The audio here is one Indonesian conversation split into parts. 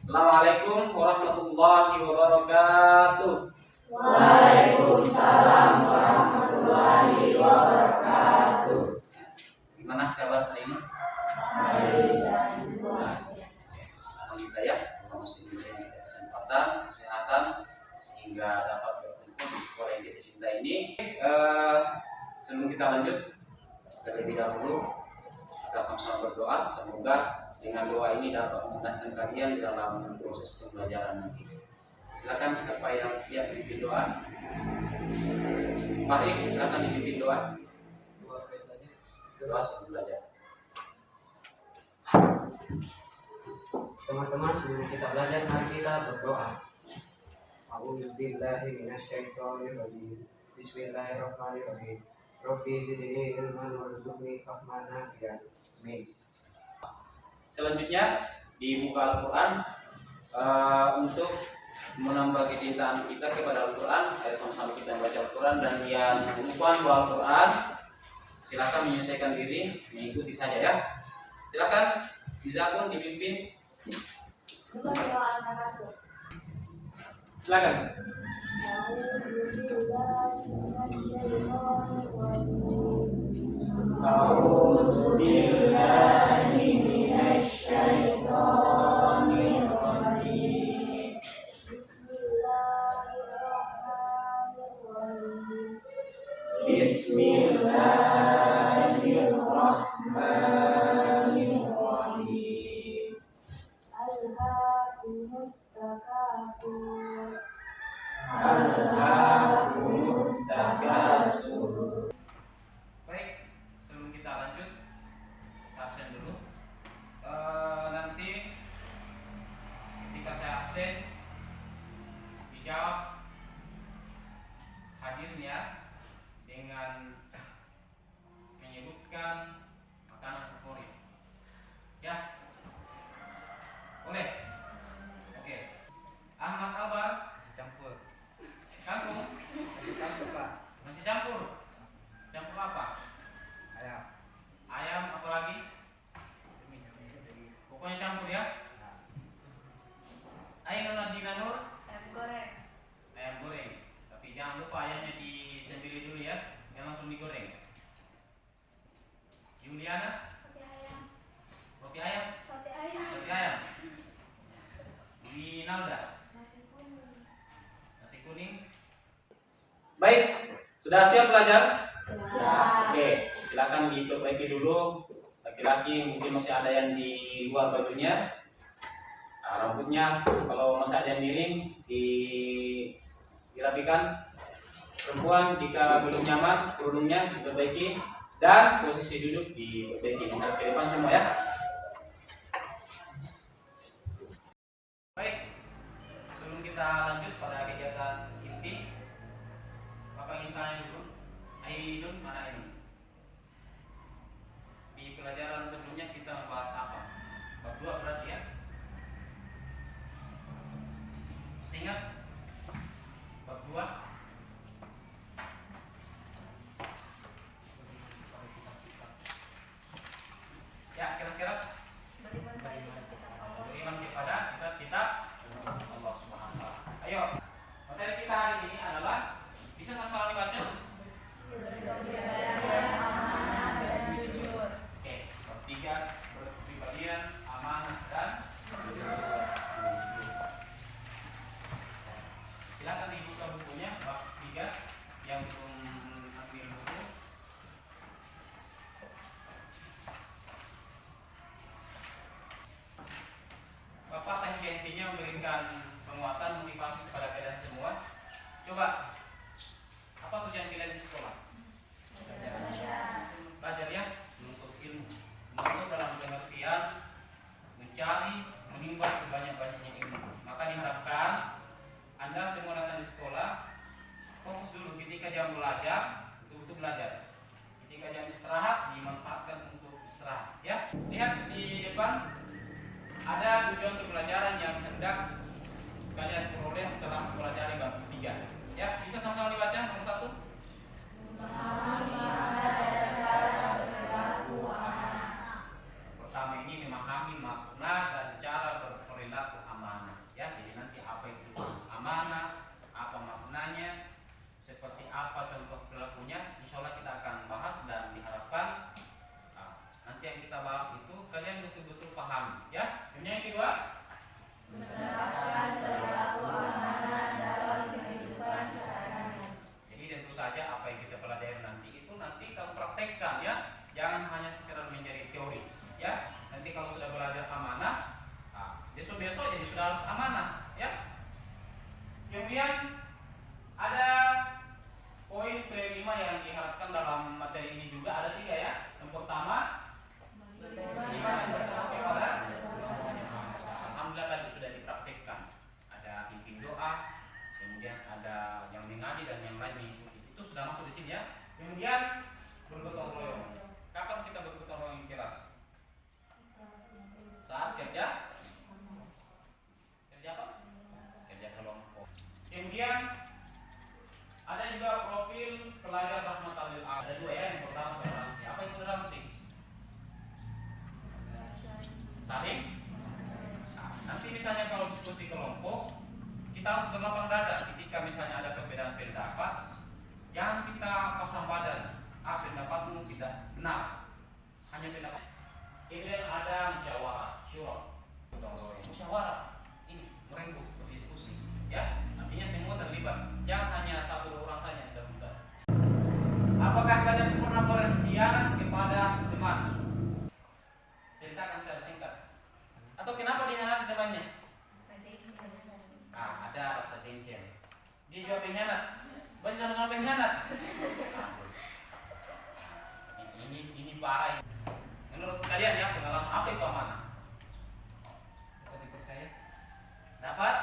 Assalamualaikum warahmatullahi wabarakatuh. Waalaikumsalam warahmatullahi wabarakatuh. Gimana kabar hari ini? Baik dan luar biasa. Alhamdulillah ya, Allah masih memberikan kita kesempatan, kesehatan sehingga dapat berkumpul di sekolah yang kita cinta ini. Sebelum kita lanjut, terlebih dahulu kita sama-sama berdoa semoga dengan doa ini dapat memudahkan kalian dalam proses pembelajaran nanti. Silakan siapa yang siap dipimpin doa. Mari silakan dipimpin doa. Doa sebelum belajar. Teman-teman, sebelum kita belajar, mari kita berdoa. A'udzubillahi minasyaitonirrajim. Bismillahirrahmanirrahim. Rabbi zidni ilman warzuqni fahman nafi'an. Amin. Selanjutnya dibuka Al-Quran untuk menambah kecintaan kita kepada Al-Quran. Ayo sama-sama kita baca Al-Quran, dan yang lupa bawa Al-Quran silakan menyesuaikan diri, mengikuti saja ya. Silakan Izakun dipimpin. Silakan. A'udzu billahi minasyaitonir rajim. Bismillahirrahmanirrahim. Alhaakumut takatsur. Alhaakumut takatsur. Baik, sebelum kita lanjut, saya absen dulu. Nanti ketika saya absen, dijawab hadirnya dengan menyebutkan makanan favorit. Ya, boleh. Oke. Ahmad Albar Campur. kangkung. Campur, Pak. Masih campur. Campur apa? Ayam. Ayam apa lagi? Pokoknya campur ya. Ayo Nadina Nur, Ayam goreng. ayam goreng. Tapi jangan lupa ayamnya disembelih dulu ya, jangan langsung digoreng. Juliana, Sate ayam. roti ayam, Sate ayam. roti ayam. Winalda, Nasi kuning. nasi kuning. Baik, sudah siap belajar? Siap. Oke, silakan diperbaiki dulu. Laki-laki mungkin masih ada yang di luar bajunya. Nah, rambutnya kalau masih ada yang miring dirapikan. Perempuan jika belum nyaman kerudungnya diperbaiki, dan posisi duduk diperbaiki. Menghadap ke depan semua ya. Baik, sebelum kita lanjut pada kegiatan inti, Bapak ingin tanya dulu, Aidun mana Aidun? Di pelajaran sebelumnya kita membahas apa? Bab 2 berarti ya? Masih ingat? Bab 2? Ya, keras-keras. Beriman pada kitab Allah. Beriman kepada kitab-kitab Allah Subhanahu wa Ta'ala. Ayo, materi kita hari ini adalah, bisa sama-sama dibaca? Kepribadian, amanah, dan jujur. Oke, bab 3 kepribadian, amanah, dan jujur. Silakan dibuka bukunya bab 3 yang belum ambil buku. Bapak tadi intinya memberikan penguatan motivasi kepada kalian semua. Coba, apa tujuan kalian di sekolah? Belajar ya, menuntut ilmu. Menuntut dalam pengertian mencari, menimba sebanyak-banyaknya ilmu. Maka diharapkan Anda semua datang di sekolah, fokus dulu ketika jam belajar, betul-betul belajar. Ketika jam istirahat, dimanfaatkan untuk istirahat. Ya, lihat di depan ada tujuan pembelajaran yang hendak kalian peroleh setelah mempelajari bab 3. Ya, bisa sama-sama dibaca nomor 1. Memahami makna dan cara berperilaku amanah. Pertama ini memahami makna dan cara berperilaku amanah. besok-besok jadi sudah harus amanah, ya. Kemudian ada poin kelima yang diharapkan dalam materi ini juga ada 3 ya. Yang pertama, iman yang bertolak kepada alhamdulillah tadi sudah dipraktikkan. Ada pimpin doa, kemudian ada yang mengaji dan yang lain mengikuti. Itu sudah masuk di sini ya. Kemudian bergotong royong. Kapan kita bergotong royong di kelas? Saat kerja apa? Kerja kelompok. Kemudian ada juga profil pelajar rahmatan lil alamin. Ada 2 ya. Yang pertama toleransi. Apa itu toleransi? Saling. Nah, nanti misalnya kalau diskusi kelompok, kita harus berlapang dada. Ketika misalnya ada perbedaan pendapat, jangan kita pasang badan. Pendapatmu tidak benar. Hanya pendapat. Kemudian ada musyawarah, syura, musyawarah. Ini merengkuh, berdiskusi. Ya, artinya semua terlibat. Jangan hanya satu orang saja yang terlibat. Apakah kalian pernah berkhianat kepada teman? Ceritakan secara singkat. Atau kenapa dikhianati temannya? Ada rasa dengki. Dia juga pengkhianat. Berarti sama-sama pengkhianat. Ini parah. Menurut kalian ya, pengalaman apa itu amanah? Dapat dipercaya? Dapat?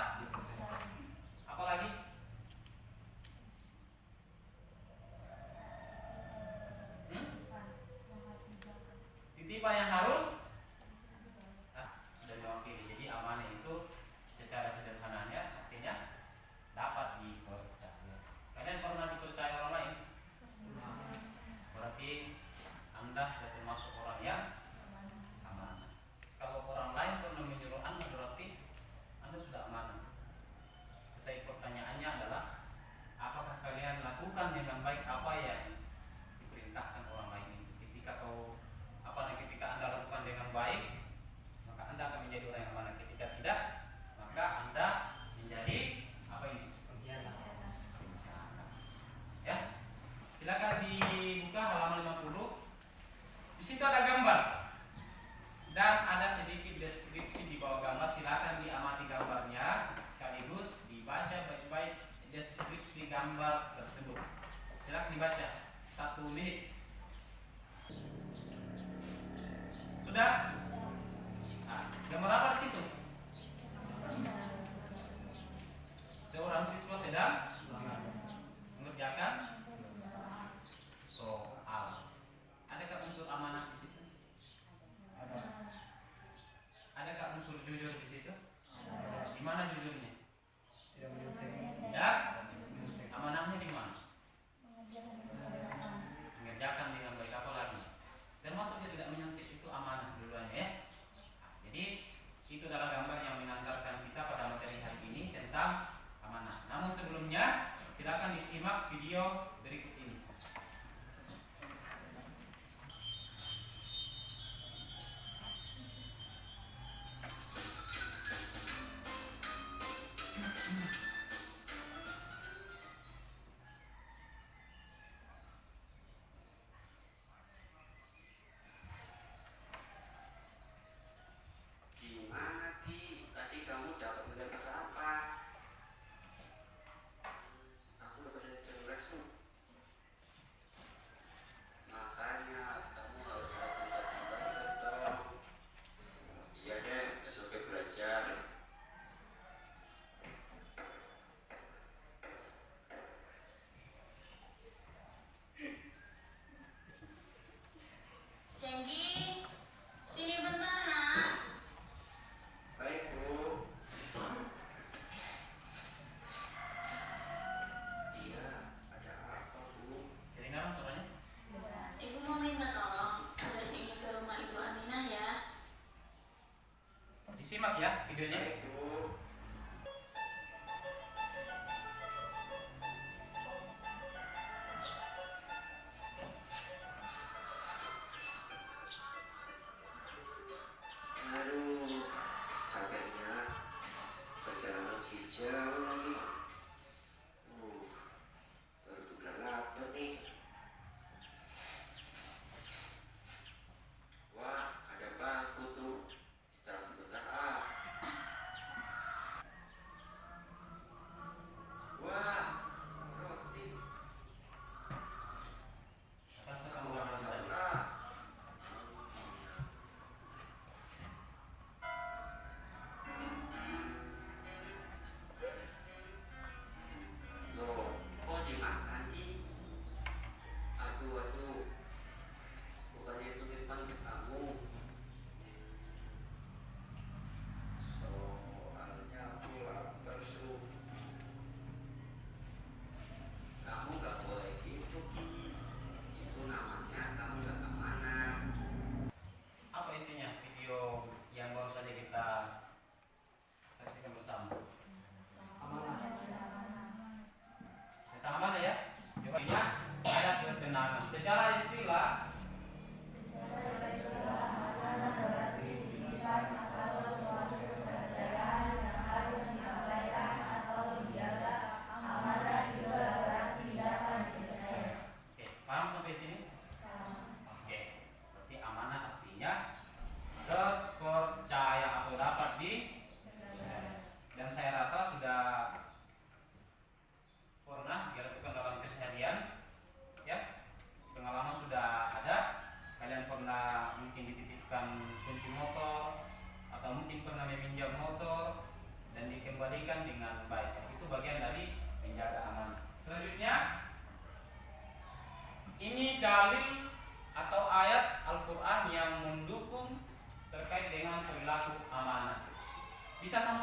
Apa lagi? Titipan yang harus sudah diwakili. Jadi amanah itu secara sederhananya artinya dapat dipercaya. Kalian pernah dipercaya orang lain? Berarti Anda sudah termasuk orang yang amanah. Kalau orang lain pernah menyuruh Anda, berarti Anda sudah amanah. Tetapi pertanyaannya adalah, apakah kalian lakukan dengan baik apa yang diperintahkan orang lain itu? Ketika Anda lakukan dengan baik, maka Anda akan menjadi orang yang amanah. Ketika tidak, maka Anda menjadi apa ini? Pengkhianat. Ya. Silakan dibuka halaman 50. Di situ ada gambar dan ada sedikit deskripsi di bawah gambar. Silakan diamati gambarnya sekaligus dibaca baik-baik deskripsi gambar tersebut. Silakan dibaca 1 menit. Sudah? Nah, gambar apa di situ? Seorang siswa sedang mengerjakan soal. Adakah unsur amanah di situ? Ada. Adakah unsur jujur di situ? Di mana jujurnya? Tidak. Amanahnya di mana? Mengerjakan dengan baik. Apa lagi? Termasuk dia tidak menyuntik, itu amanah duluannya ya. Jadi itu adalah gambar yang mengantarkan kita pada materi hari ini tentang amanah. Namun sebelumnya silakan disimak video berikut ini. Gimana Ki? Tadi kamu dapat mendapat apa? Aku dapat dari langsung. Makanya kamu harus rajin-rajin belajar dong. Iya deh, besoknya belajar. Cenggi, sini bentar nak. Baik Bu. Iya, ada apa Bu? Kedengaran suaranya? Ibu mau minta tolong anterin ini ke rumah Ibu Aminah ya. Disimak ya videonya. Baik Bu. Aduh, capeknya perjalanan si jauh lagi. Baru juga lapar nih. Wah, ada bangku tuh. Istirahat sebentar ah.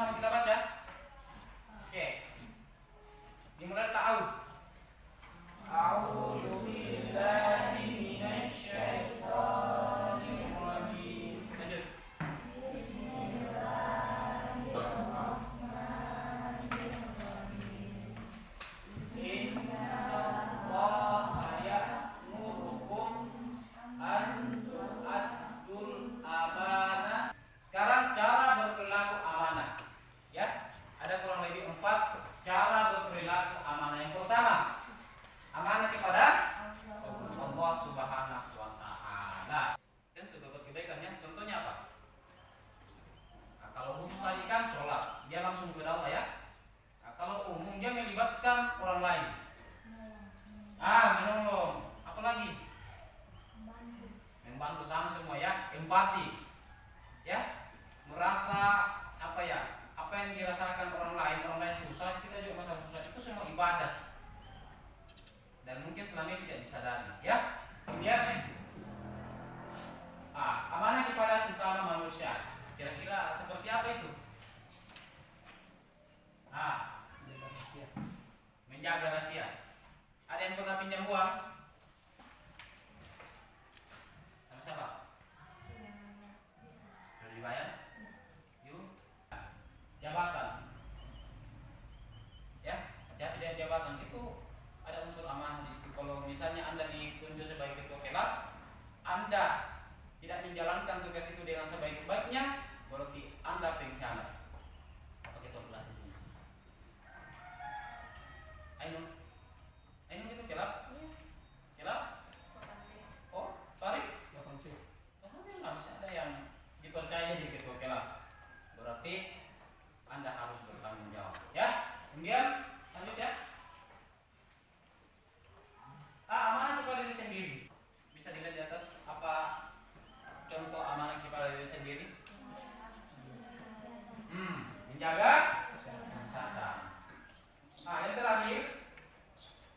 sama-sama kita baca. Oke. Dimulai ta'awuz. A'udzu billahi minasyaitonir rajim. Lanjut. Innallaha ya'murukum an tu'addul amanah. Sekarang cara berperilaku amanah. Ya, ada kurang lebih 4 cara berperilaku amanah. Yang pertama, amanah kepada Allah Subhanahu wa taala. Tentu dapat kebaikannya. Contohnya apa? Nah, kalau khusus tadi kan sholat, dia langsung kepada Allah ya. Nah, kalau umum dia melibatkan orang lain. Menolong. Apa lagi? Membantu sama semua ya. Empati. Ya. Merasa apa ya? Apa yang dirasakan orang lain susah, kita juga masalah susah. Itu semua ibadah. Dan mungkin selama ini tidak disadari, ya. Kemudian next. Amanah kepada sesama manusia. Kira-kira seperti apa itu? Menjaga rahasia. Ada yang pernah pinjam uang? Sama siapa? Sudah dibayar? Yuk. Jabatan. Ya, hati-hati dengan jabatan itu. Ada unsur amanah di situ. Kalau misalnya Anda ditunjuk sebagai ketua kelas, Anda tidak menjalankan tugas itu dengan sebaik-baiknya, berarti Anda pengkhianat. Apa ketua kelas di sini? Ainun itu kelas? Kelas? Oh, tarik? Alhamdulillah masih ada yang dipercaya jadi ketua kelas. Berarti Anda harus bertanggung jawab. Ya, kemudian lanjut ya. Amanah kepada diri sendiri. Bisa dilihat di atas apa contoh amanah kepada diri sendiri? Menjaga kesehatan. Yang terakhir,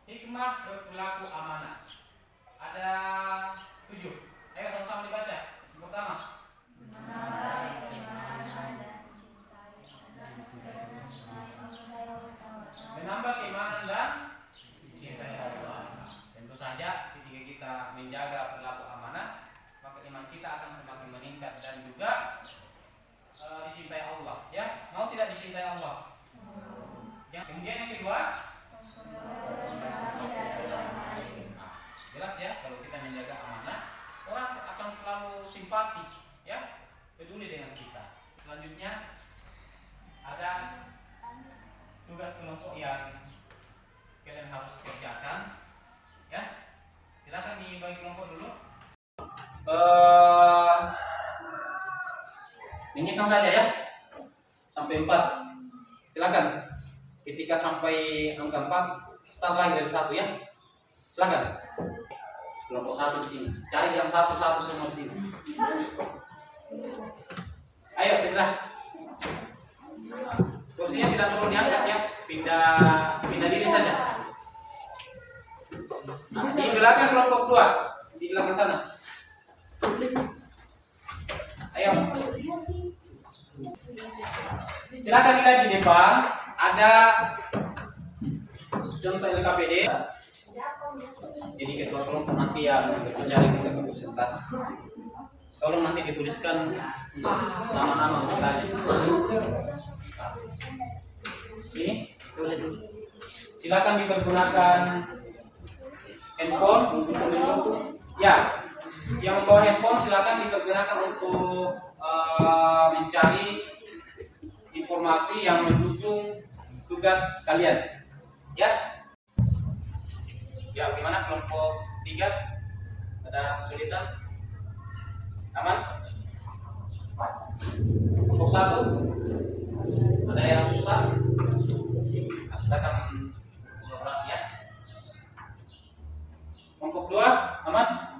hikmah berperilaku amanah. Ada 7. Ayo sama-sama dibaca. Yang pertama, menambah keimanan dan cinta Allah. Tentu saja ketika kita menjaga perilaku amanah, maka iman kita akan semakin meningkat dan juga dicintai Allah. Ya, mau tidak dicintai Allah? Ya. Kemudian yang kedua, jelas ya, kalau kita menjaga amanah, orang akan selalu simpati, ya, peduli dengan kita. Selanjutnya ada tugas kelompok yang kalian harus kerjakan, ya. Silakan dibagi kelompok dulu. Menghitung saja ya, sampai 4. Silakan. Ketika sampai angka 4, start lagi dari 1 ya. Silakan. Kelompok 1 di sini. Cari yang satu-satu semua di sini. Ayo segera. Kursinya tidak perlu diangkat ya, pindah diri saja. Di belakang kelompok 2, di belakang sana. Ayo. Silakan lihat di depan ada contoh LKPD. Jadi ketua kelompok nanti yang mencari kita ke presentasi. Tolong nanti dituliskan nama-nama kita. Ini silakan dipergunakan handphone untuk mendukung. Ya, yang membawa handphone silakan dipergunakan untuk mencari informasi yang mendukung tugas kalian. Ya. Ya, gimana kelompok 3? Ada kesulitan? Aman? Kelompok 1? Ada yang susah? Silakan kolaborasi ya. Kelompok 2 aman?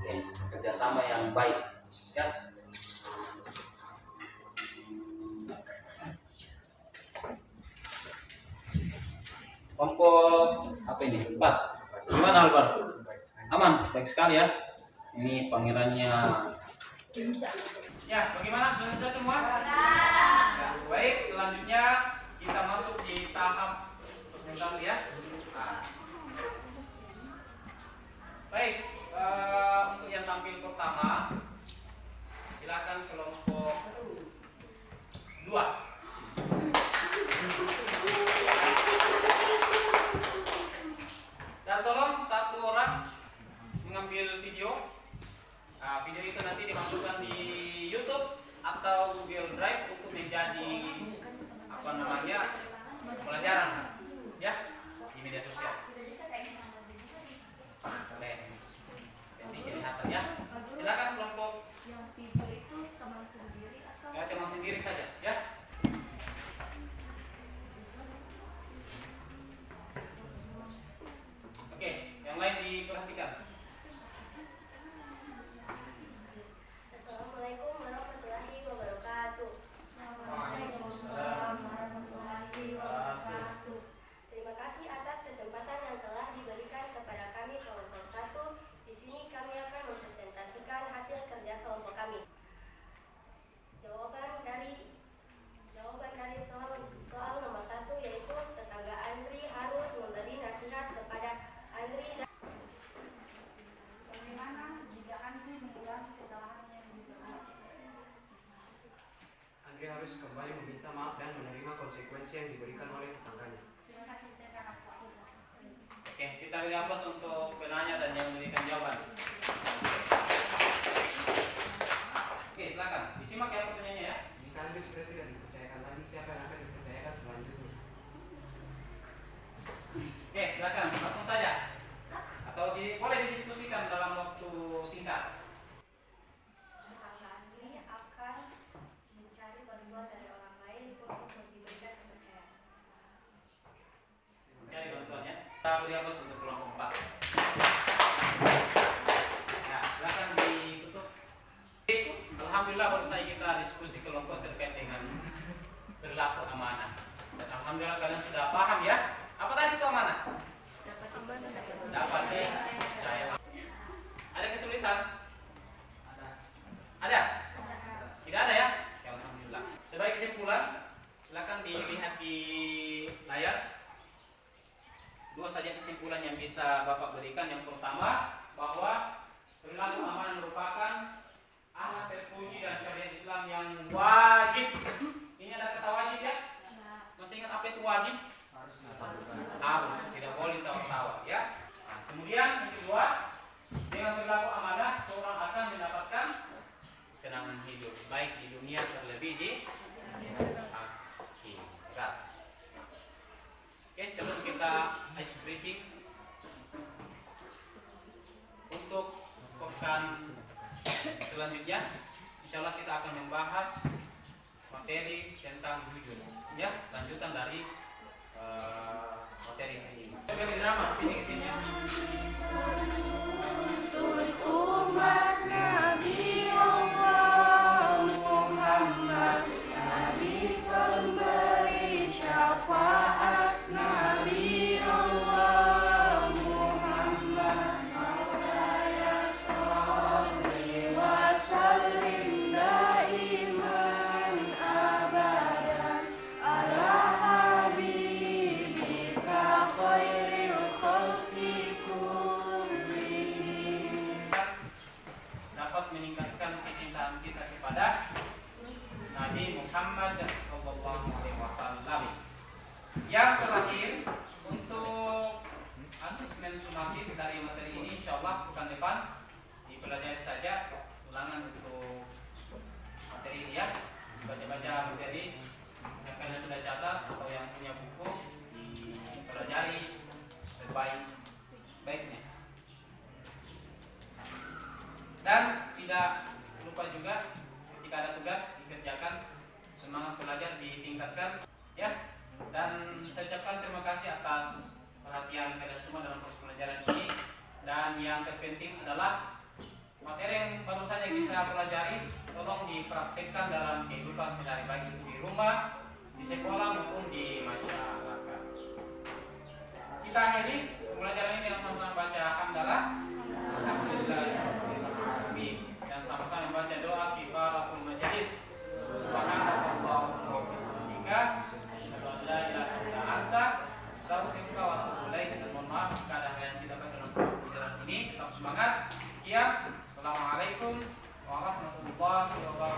Oke, kerjasama yang baik ya. Kelompok apa ini? 4. Gimana Albar? Aman, baik sekali ya. Ini pangerannya. Ya, bagaimana? Sudah selesai semua? 2. Dan tolong satu orang mengambil video. Video itu nanti dimasukkan di YouTube atau Google Drive untuk menjadi pelajaran ya di media sosial. Boleh. Nanti jadi hafal ya. Silakan kelompok Yang video itu teman sendiri atau ya teman sendiri saja ya. Oke, yang lain diperhatikan. Assalamualaikum warahmatullahi wabarakatuh. Waalaikumsalam warahmatullahi wabarakatuh. Terima kasih atas kesempatan yang telah diberikan kepada kami kelompok 1. Di sini kami akan mempresentasikan hasil kerja kelompok kami. Jawaban dari soal nomor 1 yaitu tetangga Andri harus memberi nasihat kepada Andri dan Bagaimana jika Andri mengulangi kesalahannya yang diperbuat? Andri harus kembali meminta maaf dan menerima konsekuensi yang diberikan oleh tetangganya. Terima kasih, saya sangat puas. Oke, kita beri aplaus untuk penanya dan yang memberikan jawaban. Oke, silakan. Disimak ya pertanyaannya ya. Jika Andri sudah tidak dipercayakan lagi, siapa yang akan dipercayakan selanjutnya? Oke, silakan langsung saja. Atau boleh didiskusikan dalam waktu singkat. tetangga Andri akan mencari bantuan dari orang lain untuk diberikan kepercayaan. Mencari bantuannya. Kita beri aplaus untuk kelompok 4. Ya, silakan ditutup. Alhamdulillah baru saja kita diskusi kelompok terkait dengan perilaku amanah. Dan alhamdulillah kalian sudah paham ya. Apa tadi itu amanah? Dapat dipercaya. Ada kesulitan? Ada? Tidak ada ya? Ya alhamdulillah. Sebagai kesimpulan, silakan dilihat di layar. 2 saja kesimpulan yang bisa Bapak berikan. Yang pertama, bahwa perilaku amanah merupakan amanat terpuji dan syariat Islam yang wajib. Ini ada kata wajib ya? Masih ingat apa itu wajib? Harus, tidak boleh tawar-tawar ya. Nah, kemudian yang kedua, dengan perilaku amanah seorang akan mendapatkan kenangan hidup baik di dunia terlebih di akhirat. Oke, sebelum kita ice breaking untuk pekan selanjutnya, insya Allah kita akan membahas materi tentang jujur ya, lanjutan dari materi hari ini. Coba di drama kesini ya. Umat Nabi Allah Muhammad, Nabi pemberi syafaat, Nabi Allah Muhammad, Maulaya sholli wa sallim daiman abadan ala habibika khairil khalqi kullihim. Dapat meningkatkan kecintaan kita kepada Nabi Muhammad SAW. Yang terakhir, untuk asesmen sumatif dari materi ini, insya Allah bukan depan dipelajari saja ulangan untuk materi ini ya. Baca-baca materi yang kalian sudah catat atau yang punya buku dipelajari sebaik-baiknya. Dan tidak lupa juga ketika ada tugas dikerjakan, semangat belajar ditingkatkan ya. Dan saya ucapkan terima kasih atas perhatian kalian semua dalam proses pelajaran ini. Dan yang terpenting adalah materi yang baru saja kita pelajari tolong dipraktikkan dalam kehidupan sehari-hari, baik itu di rumah, di sekolah maupun di masyarakat. Kita akhiri pembelajaran ini yang sama-sama baca hamdalah. Alhamdulillah. Dan sama-sama membaca doa kifaratul majelis. Subhanallah wa bihamdika, asyhadu an la ilaha illa anta, astaghfiruka wa atubu ilaik. Dan mohon maaf jika ada hal yang tidak baik dalam pelajaran ini. Tetap semangat. Sekian. Assalamualaikum warahmatullahi wabarakatuh.